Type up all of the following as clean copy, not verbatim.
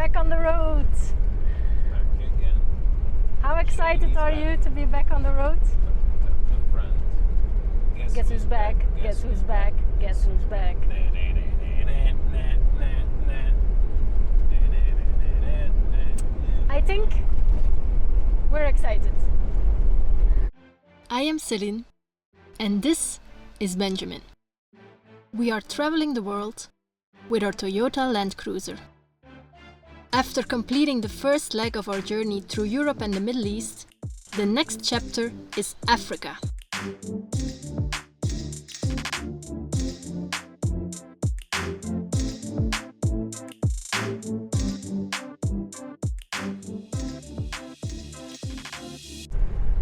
back on the road. Back again. How excited are you to be back on the road? A friend. Guess who's back? Guess who's back? Guess who's back? I think we're excited. I am Celine, and this is Benjamin. We are traveling the world with our Toyota Land Cruiser. After completing the first leg of our journey through Europe and the Middle East, the next chapter is Africa.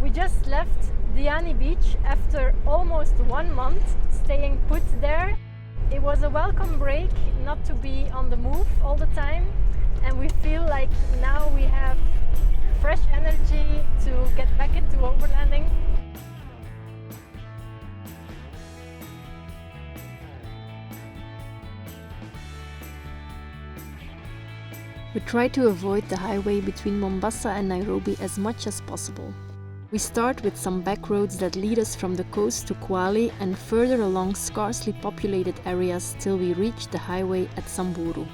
We just left Diani Beach after almost 1 month staying put there. It was a welcome break not to be on the move all the time, and we feel like now we have fresh energy to get back into overlanding. We try to avoid the highway between Mombasa and Nairobi as much as possible. We start with some back roads that lead us from the coast to Kwale and further along sparsely populated areas till we reach the highway at Samburu.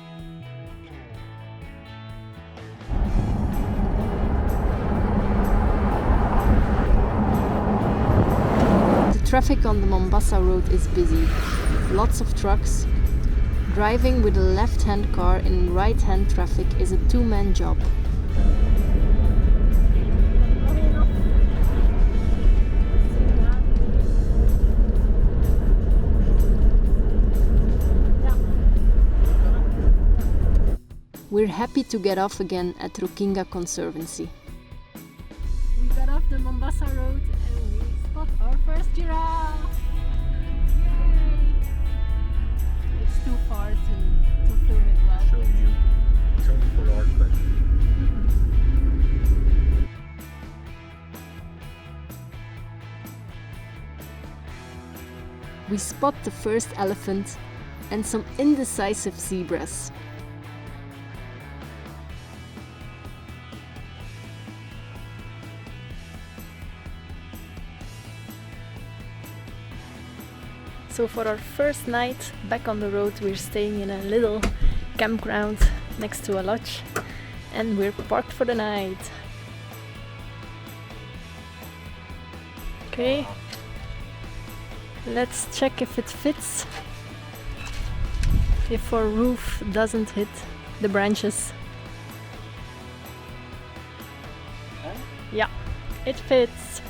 The traffic on the Mombasa road is busy. Lots of trucks. Driving with a left-hand car in right-hand traffic is a two-man job. We're happy to get off again at Rukinga Conservancy. We got off the Mombasa road and we spot our first giraffe! Yay! It's too far to film it well. Show you. It's only for our pleasure. We spot the first elephant and some indecisive zebras. So for our first night back on the road, we're staying in a little campground next to a lodge and we're parked for the night. Okay, let's check if it fits, if our roof doesn't hit the branches. Yeah, it fits.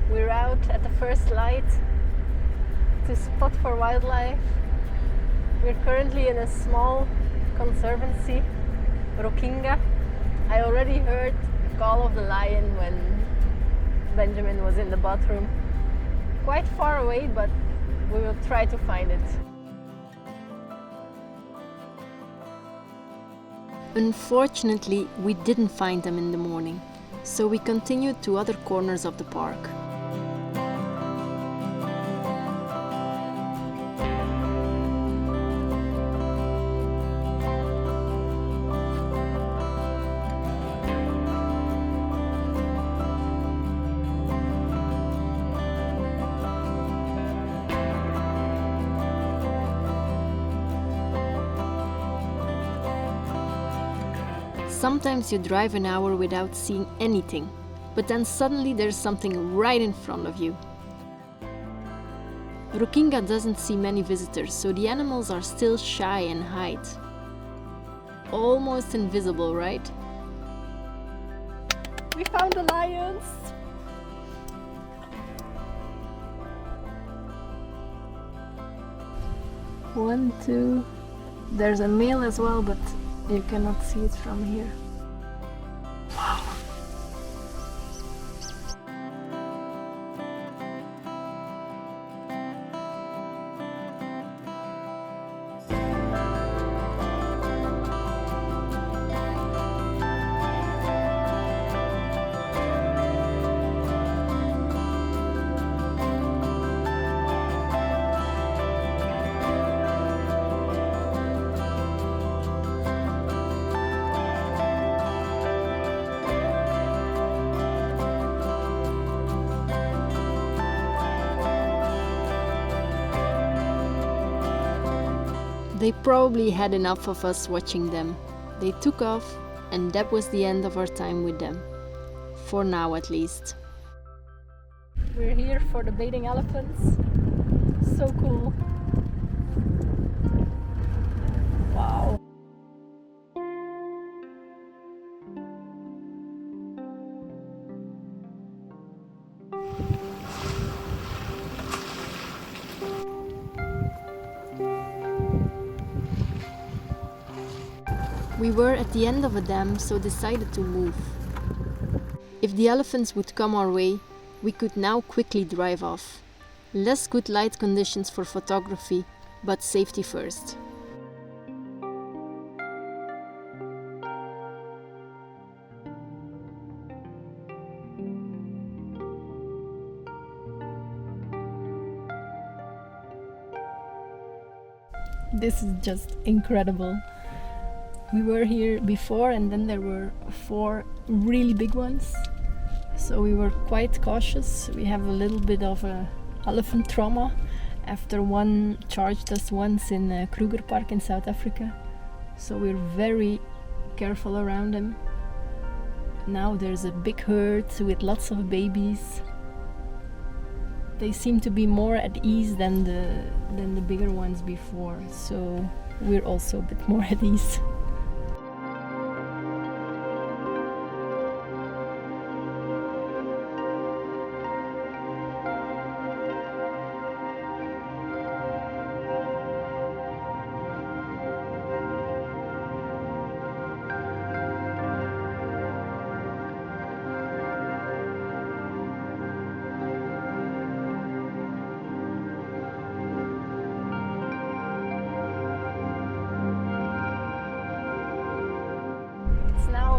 We're out at the first light to spot for wildlife. We're currently in a small conservancy, Rukinga. I already heard the call of the lion when Benjamin was in the bathroom. Quite far away, but we will try to find it. Unfortunately, we didn't find them in the morning, so we continued to other corners of the park. Sometimes you drive an hour without seeing anything, but then suddenly there's something right in front of you. Rukinga doesn't see many visitors, so the animals are still shy and hide. Almost invisible, right? We found the lions! One, two. There's a male as well, but you cannot see it from here. Wow. They probably had enough of us watching them. They took off, and that was the end of our time with them. For now, at least. We're here for the bathing elephants. So cool. Wow. We were at the end of a dam, so decided to move. If the elephants would come our way, we could now quickly drive off. Less good light conditions for photography, but safety first. This is just incredible. We were here before, and then there were 4 really big ones. So we were quite cautious. We have a little bit of a elephant trauma after one charged us once in Kruger Park in South Africa. So we're very careful around them. Now there's a big herd with lots of babies. They seem to be more at ease than the bigger ones before. So we're also a bit more at ease.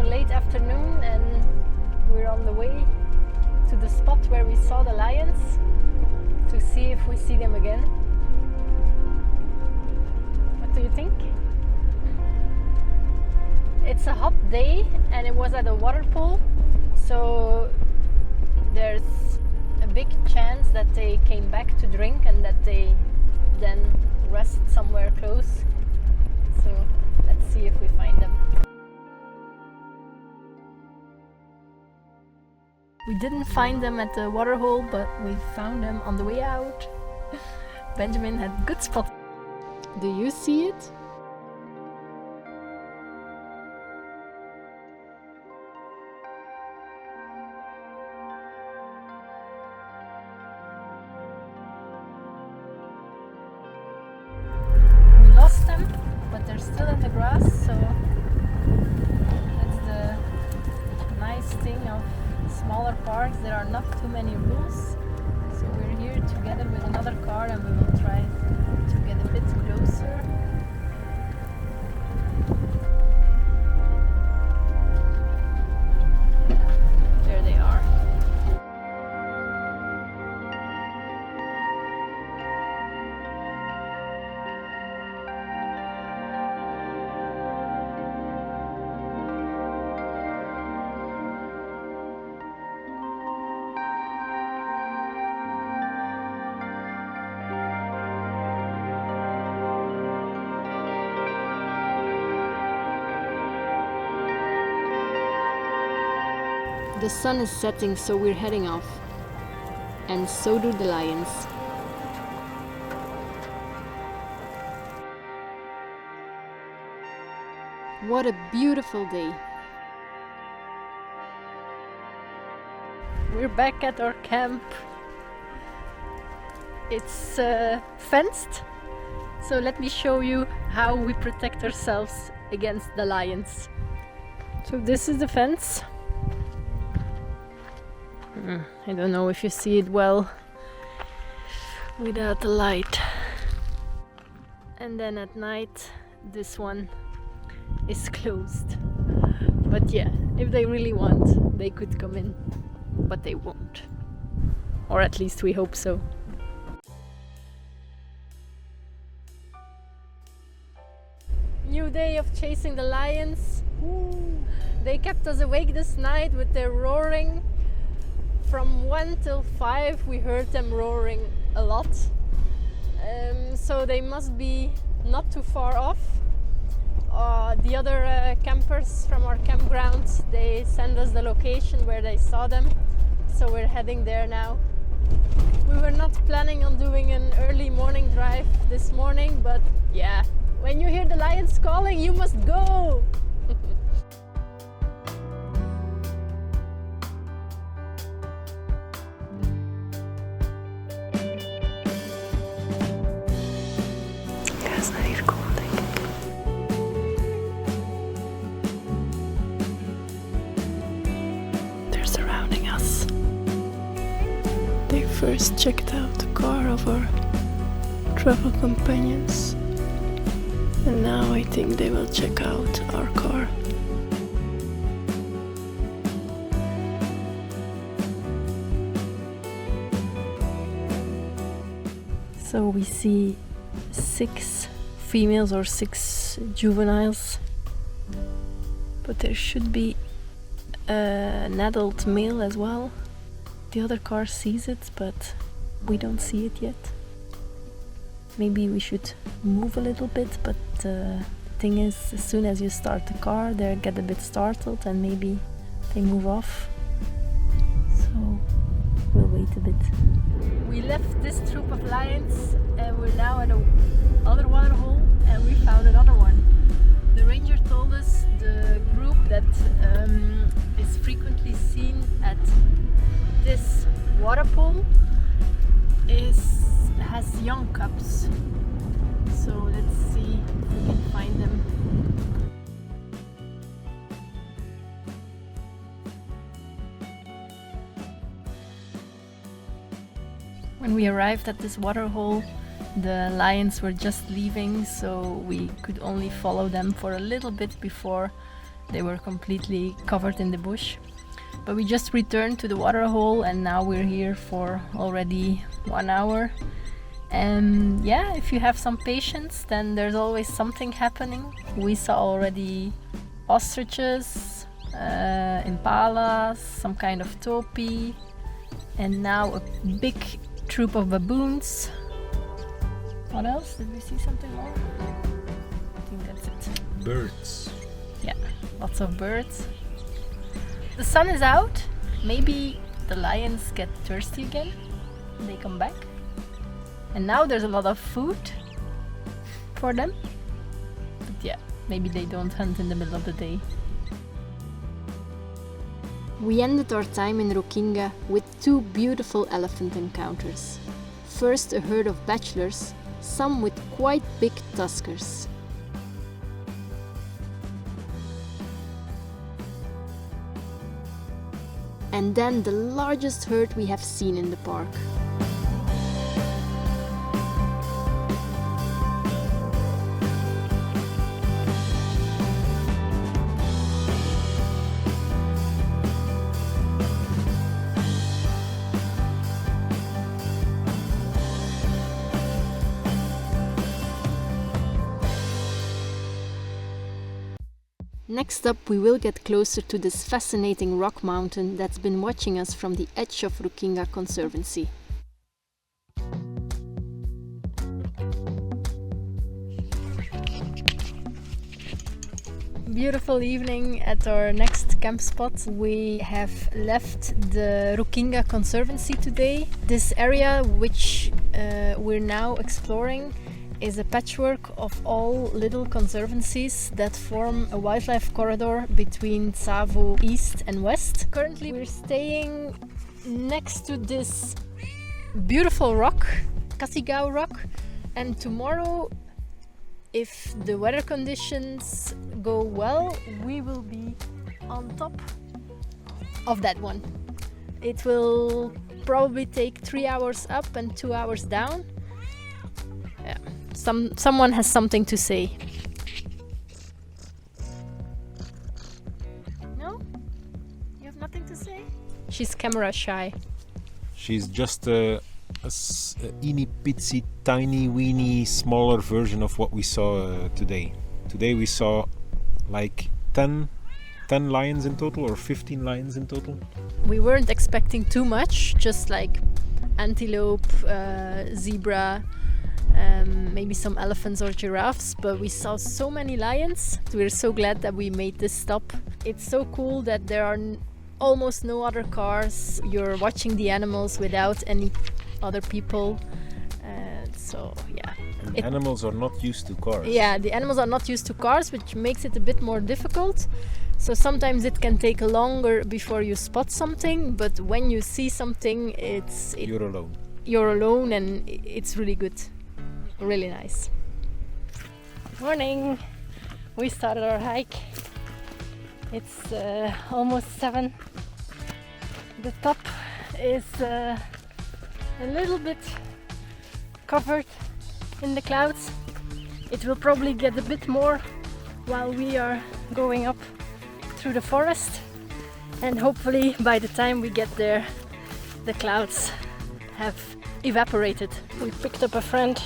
Late afternoon, and we're on the way to the spot where we saw the lions to see if we see them again. What do you think? It's a hot day and it was at a water pool, so there's a big chance that they came back to drink and that they then rest somewhere close. So let's see if we find them. We didn't find them at the waterhole, but we found them on the way out. Benjamin had good spot. Do you see it? We lost them, but they're still in the grass, so that's the nice thing of smaller parks. There are not too many rules, so we're here together with another car and we will try to get a bit closer. There they are. The sun is setting, so we're heading off. And so do the lions. What a beautiful day. We're back at our camp. It's fenced, so let me show you how we protect ourselves against the lions. So this is the fence. I don't know if you see it well without the light. And then at night this one is closed. But yeah, if they really want, they could come in, but they won't. Or at least we hope so. New day of chasing the lions. Ooh. They kept us awake this night with their roaring. From 1 till 5 we heard them roaring a lot. So they must be not too far off. The other campers from our campground, they send us the location where they saw them, so we're heading there now. We were not planning on doing an early morning drive this morning, but yeah, when you hear the lions calling, you must go! They're surrounding us. They first checked out the car of our travel companions, and now I think they will check out our car. So we see 6 females or 6 juveniles, but there should be an adult male as well. The other car sees it, but we don't see it yet. Maybe we should move a little bit, but the thing is, as soon as you start the car, they get a bit startled and maybe they move off. So we'll wait a bit. We left this troop of lions and we're now at another water hole, and we found another one. The ranger told us the group that is frequently seen at this water pool has young cubs. So let's see if we can find them. When we arrived at this water hole, the lions were just leaving, so we could only follow them for a little bit before they were completely covered in the bush. But we just returned to the water hole, and now we're here for already 1 hour. And yeah, if you have some patience, then there's always something happening. We saw already ostriches, impalas, some kind of topi, and now a big troop of baboons. What else? Did we see something more? I think that's it. Birds. Yeah, lots of birds. The sun is out. Maybe the lions get thirsty again and they come back. And now there's a lot of food for them. But yeah, maybe they don't hunt in the middle of the day. We ended our time in Rukinga with 2 beautiful elephant encounters. First, a herd of bachelors, some with quite big tuskers. And then the largest herd we have seen in the park. Next up, we will get closer to this fascinating rock mountain that's been watching us from the edge of Rukinga Conservancy. Beautiful evening at our next camp spot. We have left the Rukinga Conservancy today. This area which we're now exploring is a patchwork of all little conservancies that form a wildlife corridor between Tsavo East and West. Currently we're staying next to this beautiful rock, Kasigau rock, and tomorrow, if the weather conditions go well, we will be on top of that one. It will probably take 3 hours up and 2 hours down. Yeah. Someone has something to say. No? You have nothing to say? She's camera shy. She's just a teeny pitsy, tiny, weeny, smaller version of what we saw today. Today we saw like 10 lions in total, or 15 lions in total. We weren't expecting too much, just like antelope, zebra, maybe some elephants or giraffes, but we saw so many lions. We're so glad that we made this stop. It's so cool that there are almost no other cars. You're watching the animals without any other people. So yeah. And animals are not used to cars. Yeah, the animals are not used to cars, which makes it a bit more difficult. So sometimes it can take longer before you spot something, but when you see something, you're alone. You're alone, and it's really good, really nice. Morning. We started our hike. It's almost 7. The top is a little bit covered in the clouds. It will probably get a bit more while we are going up through the forest, and hopefully by the time we get there the clouds have evaporated. We picked up a friend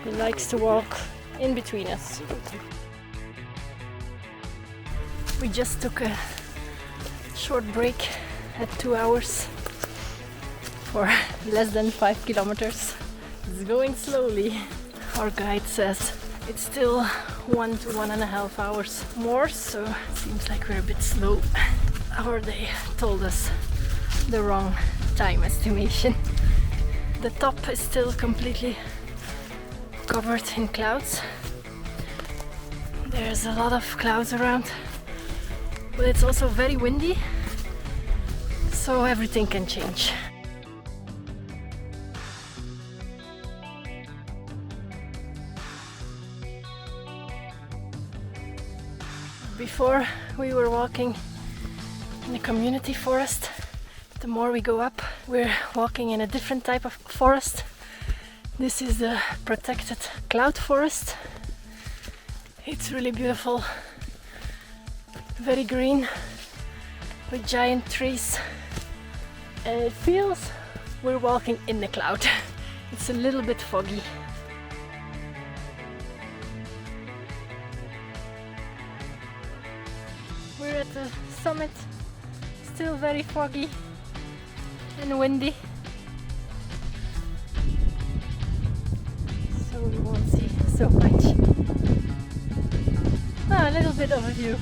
who likes to walk in between us. We just took a short break at 2 hours for less than 5 kilometers. It's going slowly. Our guide says it's still 1 to 1.5 hours more, so it seems like we're a bit slow. Or they told us the wrong time estimation. The top is still completely covered in clouds. There's a lot of clouds around, but it's also very windy, so everything can change. Before we were walking in a community forest. The more we go up, we're walking in a different type of forest. This is the protected cloud forest. It's really beautiful, very green, with giant trees, and it feels we're walking in the cloud. It's a little bit foggy. We're at the summit, still very foggy and windy, so we won't see so much. A little bit of a view.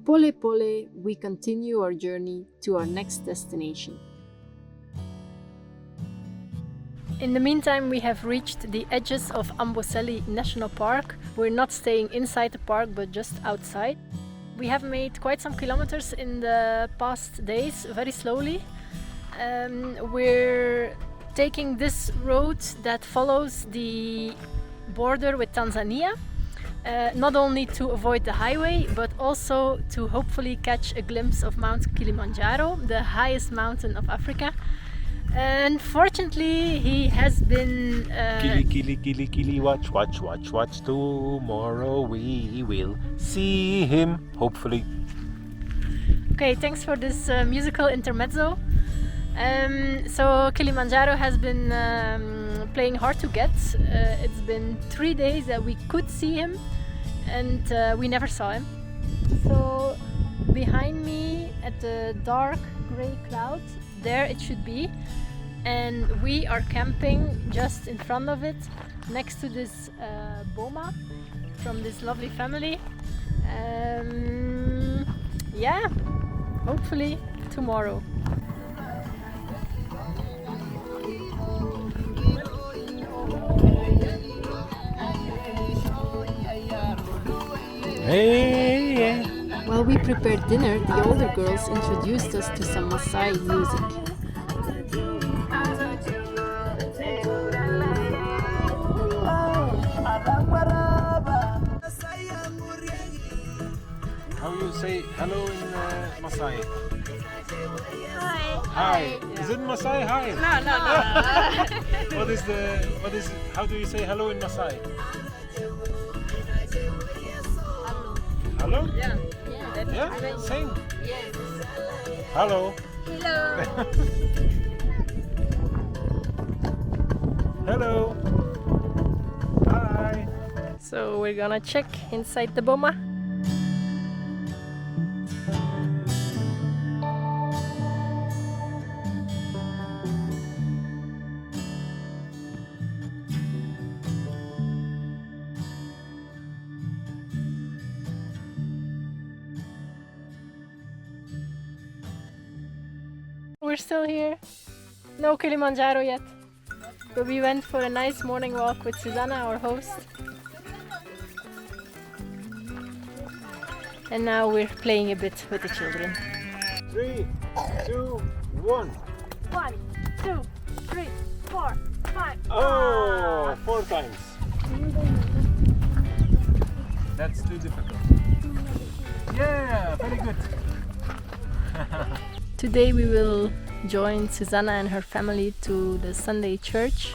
Pole Pole, we continue our journey to our next destination. In the meantime, we have reached the edges of Amboseli National Park. We're not staying inside the park, but just outside. We have made quite some kilometers in the past days, very slowly. We're taking this road that follows the border with Tanzania. Not only to avoid the highway, but also to hopefully catch a glimpse of Mount Kilimanjaro, the highest mountain of Africa. Unfortunately, he has been... Kili, watch, tomorrow we will see him, hopefully. Okay, thanks for this musical intermezzo. So Kilimanjaro has been playing hard to get. It's been 3 days that we could see him, and we never saw him. So behind me at the dark grey clouds, there it should be, and we are camping just in front of it, next to this boma from this lovely family. Yeah, hopefully tomorrow. Hey. While we prepared dinner, the older girls introduced us to some Maasai music. How you say hello in Maasai? Hi. Hi. Is it Maasai? Hi. No. What is how do you say hello in Maasai? Hello? Yeah. Yeah? Same. Yes. Hello. Hello. Hello. Hi. So we're gonna check inside the boma. We're still here. No Kilimanjaro yet. But we went for a nice morning walk with Susanna, our host. And now we're playing a bit with the children. 3, 2, 1. 1, 2, 3, 4, 5. Oh, 4 times. That's too difficult. Yeah, very good. Today we will join Susanna and her family to the Sunday church.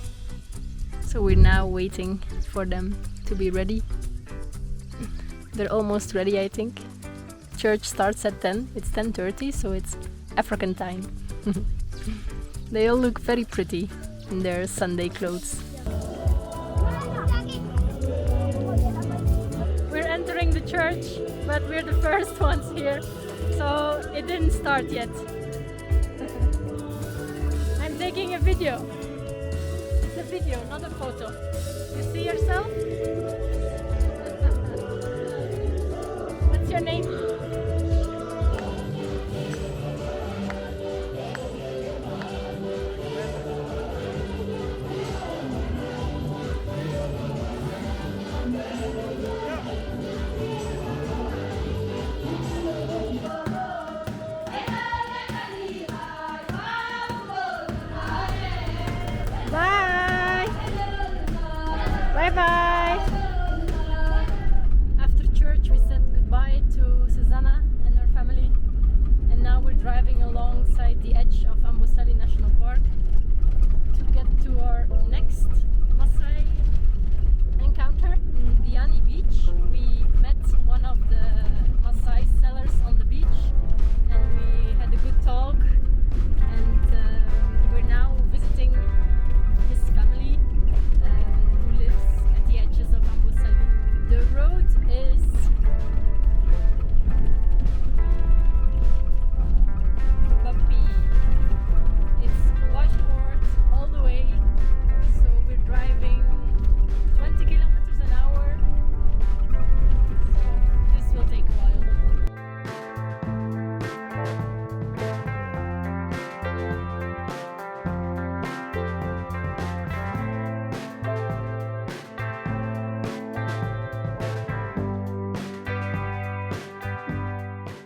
So we're now waiting for them to be ready. They're almost ready, I think. Church starts at 10. It's 10:30, so it's African time. They all look very pretty in their Sunday clothes. We're entering the church, but we're the first ones here, so it didn't start yet. I'm taking a video. It's a video, not a photo. You see yourself? What's your name? Bye! Bye-bye! After church we said goodbye to Susanna and her family, and now we're driving alongside the edge of Amboseli National Park to get to our next Maasai encounter in Diani Beach. We met one of the Maasai sellers on the beach and we had a good talk, and we're now visiting his family who lives at the edges of Amboselli. The road is bumpy. It's washboard all the way, so we're driving 20 kilometers an hour. So this will take a while.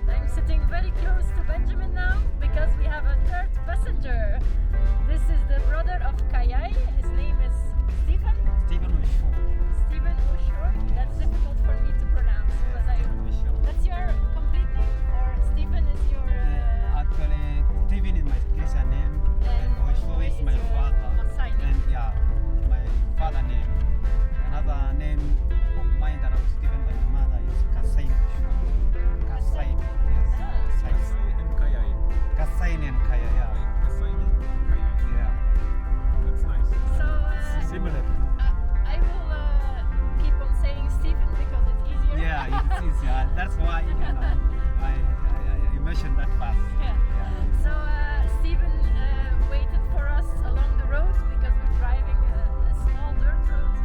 I'm sitting very close to Benjamin now because we have a third passenger. This is the brother of Kaiyiai. His name is Stephen. Stephen Wisho. Stephen Ushor. That's difficult for me to pronounce. But that's your complete name, or Stephen is your Actually, Stephen is my Christian name, and Wisho is my father. Maasai name. And yeah, my father name. Another name of mine that I was given by my mother is Kasai Wisho. Kasai, yes. Kasai. And Kaiyiai. Kasai and Kaya, yeah. Yeah. That's nice. So Similar. I will keep on saying Stephen because it's easier. Yeah, it's easier. That's why you mentioned that fast. Yeah. So Stephen waited for us along the road because we're driving a small dirt road,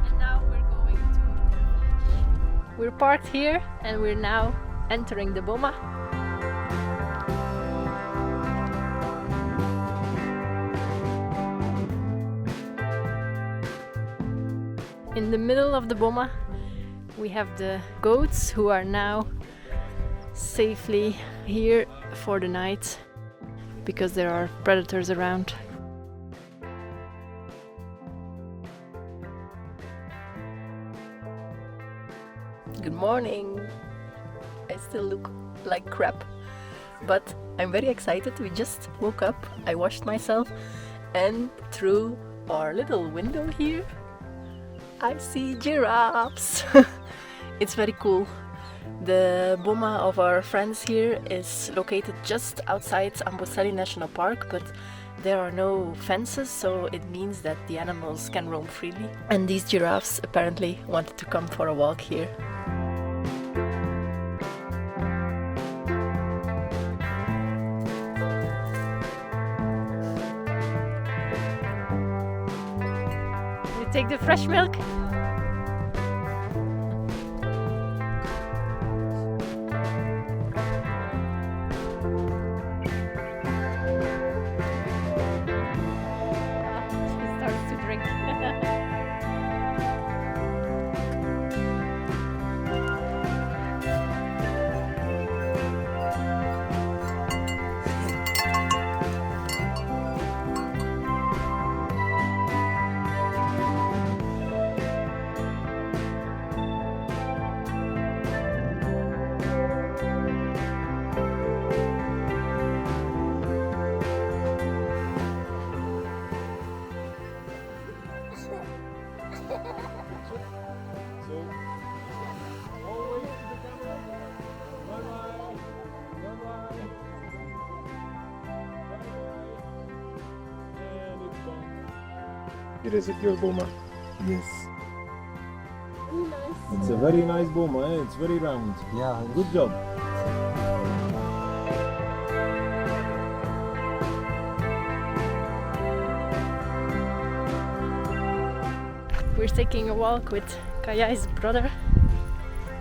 and now we're going to the village. We're parked here and we're now entering the boma. In the middle of the boma we have the goats who are now safely here for the night because there are predators around. Good morning! I still look like crap, but I'm very excited. We just woke up, I washed myself, and through our little window here I see giraffes. It's very cool. The boma of our friends here is located just outside Amboseli National Park, but There are no fences, so it means that the animals can roam freely. And these giraffes apparently wanted to come for a walk here. You take the fresh milk? Here is it, your boma. Yes. Very nice. It's a very nice boma, eh? It's very round. Yeah. Good job. We're taking a walk with Kaiyiai's brother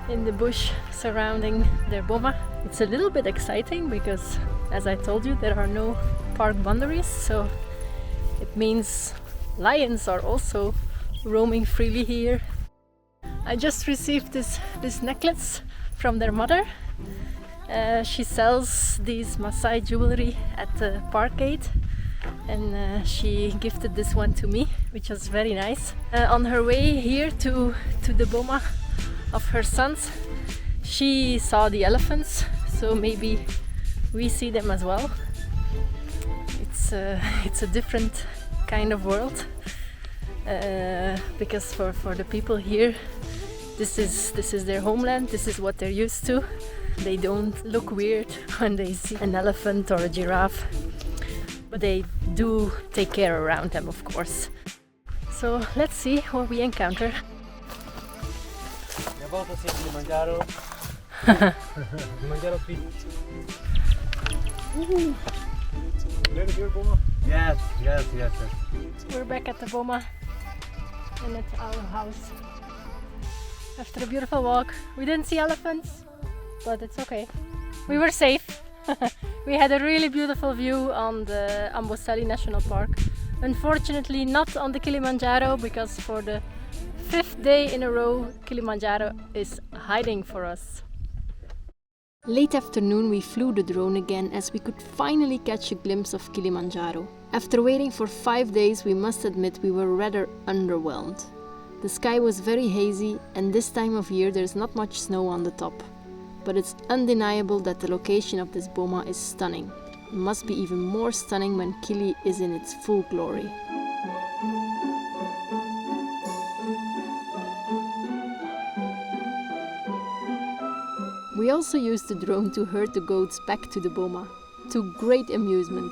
in the bush surrounding their boma. It's a little bit exciting because, as I told you, there are no park boundaries, so it means lions are also roaming freely here. I just received this necklace from their mother. She sells these Maasai jewelry at the park gate, and she gifted this one to me, which was very nice. On her way here to the boma of her sons, she saw the elephants, so maybe we see them as well. It's a different kind of world, because for the people here, this is their homeland. This is what they're used to. They don't look weird when they see an elephant or a giraffe, but they do take care around them, of course. So let's see what we encounter. We're about to see Kilimanjaro. Kilimanjaro peak. There is your boma. Yes. We're back at the boma and at our house. After a beautiful walk, we didn't see elephants, but it's okay. We were safe. We had a really beautiful view on the Amboseli National Park. Unfortunately not on the Kilimanjaro, because for the 5th day in a row Kilimanjaro is hiding for us. Late afternoon we flew the drone again, as we could finally catch a glimpse of Kilimanjaro. After waiting for 5 days, we must admit we were rather underwhelmed. The sky was very hazy, and this time of year there's not much snow on the top. But it's undeniable that the location of this boma is stunning. It must be even more stunning when Kili is in its full glory. We also used the drone to herd the goats back to the boma, to great amusement.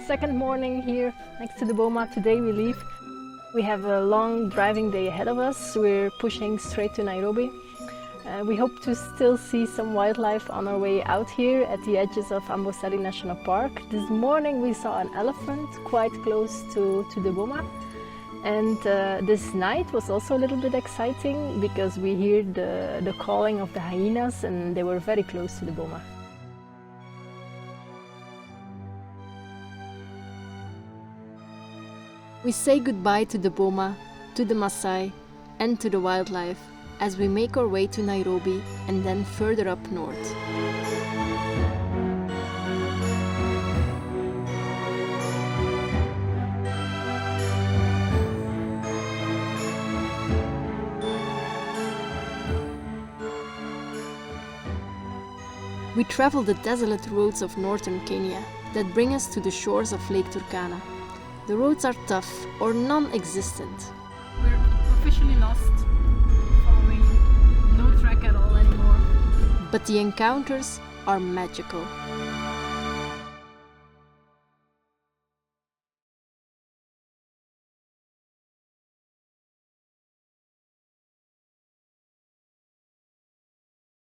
Second morning here next to the boma. Today we leave. We have a long driving day ahead of us. We're pushing straight to Nairobi. We hope to still see some wildlife on our way out here at the edges of Amboseli National Park. This morning we saw an elephant quite close to the boma. And this night was also a little bit exciting because we heard the calling of the hyenas, and they were very close to the boma. We say goodbye to the boma, to the Maasai, and to the wildlife, as we make our way to Nairobi and then further up north. We travel the desolate roads of northern Kenya that bring us to the shores of Lake Turkana. The roads are tough or non-existent. We're officially lost, following no track at all anymore. But the encounters are magical.